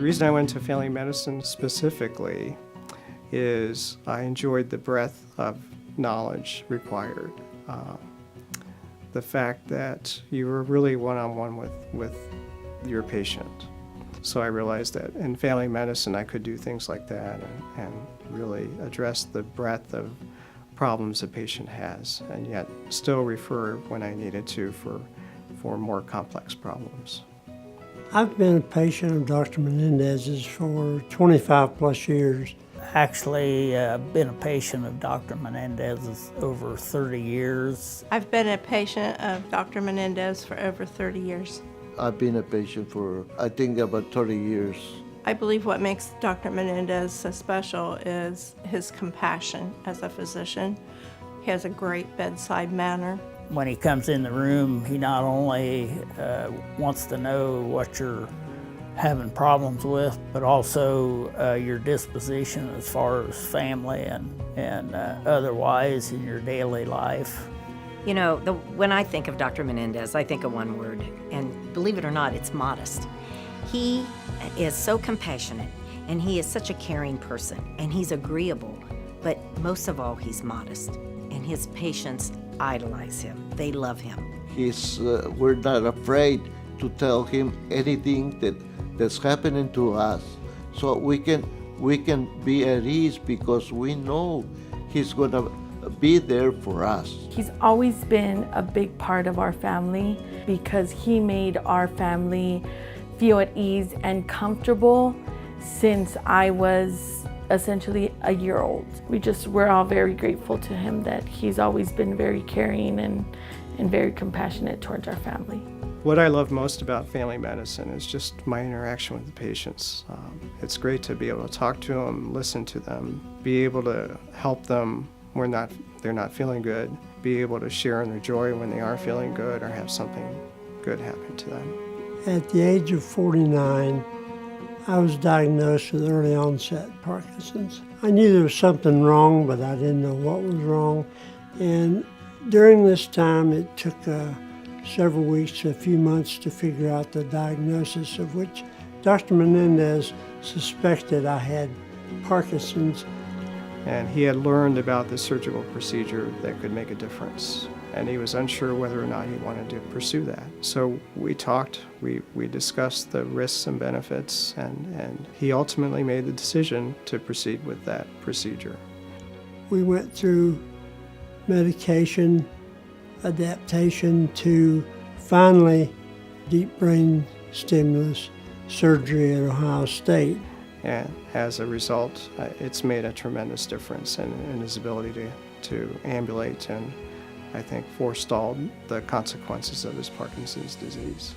reason I went to family medicine specifically is I enjoyed the breadth of knowledge required. The fact that you were really one-on-one with your patient. So I realized that in family medicine I could do things like that and really address the breadth of problems a patient has, and yet still refer when I needed to for more complex problems. I've been a patient of Dr. Menendez's for 25 plus years. Actually, been a patient of Dr. Menendez's over 30 years. I've been a patient of Dr. Menendez for over 30 years. I've been a patient for, I think, about 30 years. I believe what makes Dr. Menendez so special is his compassion as a physician. He has a great bedside manner. When he comes in the room, he not only wants to know what you're having problems with, but also your disposition as far as family and otherwise in your daily life. You know, when I think of Dr. Menendez, I think of one word, and believe it or not, it's modest. He is so compassionate, and he is such a caring person, and he's agreeable, but most of all, he's modest, and his patients idolize him. They love him. We're not afraid to tell him anything that's happening to us, so we can be at ease because we know he's gonna be there for us. He's always been a big part of our family because he made our family feel at ease and comfortable since I was essentially a year old. We're all very grateful to him that he's always been very caring and very compassionate towards our family. What I love most about family medicine is just my interaction with the patients. It's great to be able to talk to them, listen to them, be able to help them when they're not feeling good, be able to share in their joy when they are feeling good or have something good happen to them. At the age of 49, I was diagnosed with early onset Parkinson's. I knew there was something wrong, but I didn't know what was wrong. And during this time, it took several weeks to a few months to figure out the diagnosis, of which Dr. Menendez suspected I had Parkinson's. And he had learned about the surgical procedure that could make a difference. And he was unsure whether or not he wanted to pursue that. So we talked, we discussed the risks and benefits, and he ultimately made the decision to proceed with that procedure. We went through medication, adaptation to finally deep brain stimulus surgery at Ohio State. And as a result, it's made a tremendous difference in his ability to ambulate and, I think, forestalled the consequences of his Parkinson's disease.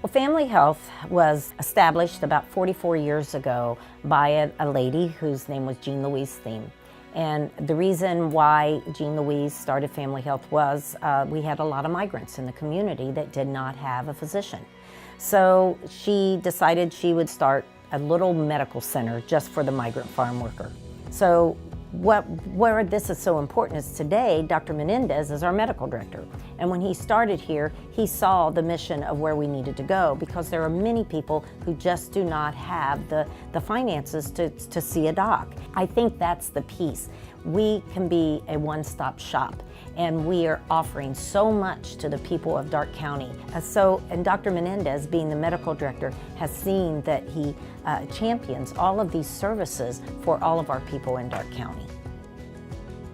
Well, Family Health was established about 44 years ago by a lady whose name was Jean Louise Thiem. And the reason why Jean Louise started Family Health was we had a lot of migrants in the community that did not have a physician. So she decided she would start a little medical center just for the migrant farm worker. So where this is so important is today, Dr. Menendez is our medical director. And when he started here, he saw the mission of where we needed to go because there are many people who just do not have the finances to see a doc. I think that's the piece. We can be a one-stop shop, and we are offering so much to the people of Darke County. And Dr. Menendez, being the medical director, has seen that he champions all of these services for all of our people in Darke County.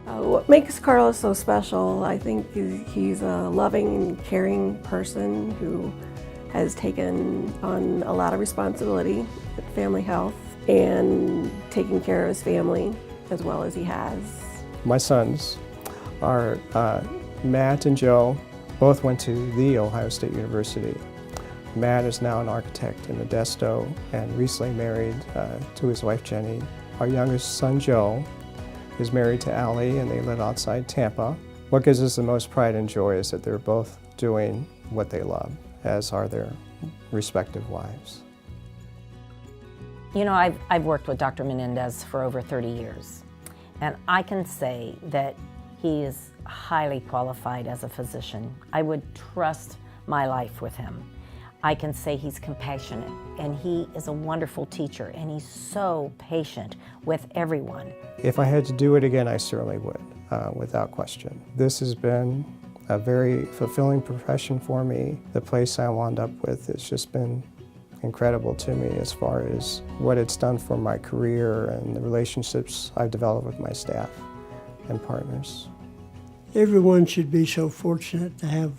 What makes Carlos so special, I think he's a loving, caring person who has taken on a lot of responsibility with Family Health and taking care of his family as well as he has. My sons are Matt and Joe. Both went to the Ohio State University. Matt is now an architect in Modesto and recently married to his wife Jenny. Our youngest son Joe is married to Allie and they live outside Tampa. What gives us the most pride and joy is that they're both doing what they love, as are their respective wives. You know, I've worked with Dr. Menendez for over 30 years, and I can say that he is highly qualified as a physician. I would trust my life with him. I can say he's compassionate, and he is a wonderful teacher, and he's so patient with everyone. If I had to do it again, I certainly would, without question. This has been a very fulfilling profession for me. The place I wound up with has just been incredible to me as far as what it's done for my career and the relationships I've developed with my staff and partners. Everyone should be so fortunate to have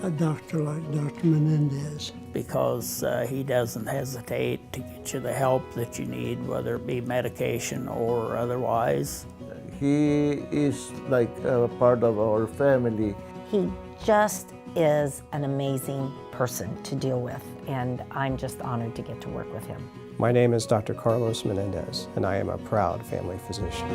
a doctor like Dr. Menendez. Because he doesn't hesitate to get you the help that you need, whether it be medication or otherwise. He is like a part of our family. He just is an amazing person to deal with, and I'm just honored to get to work with him. My name is Dr. Carlos Menendez, and I am a proud family physician.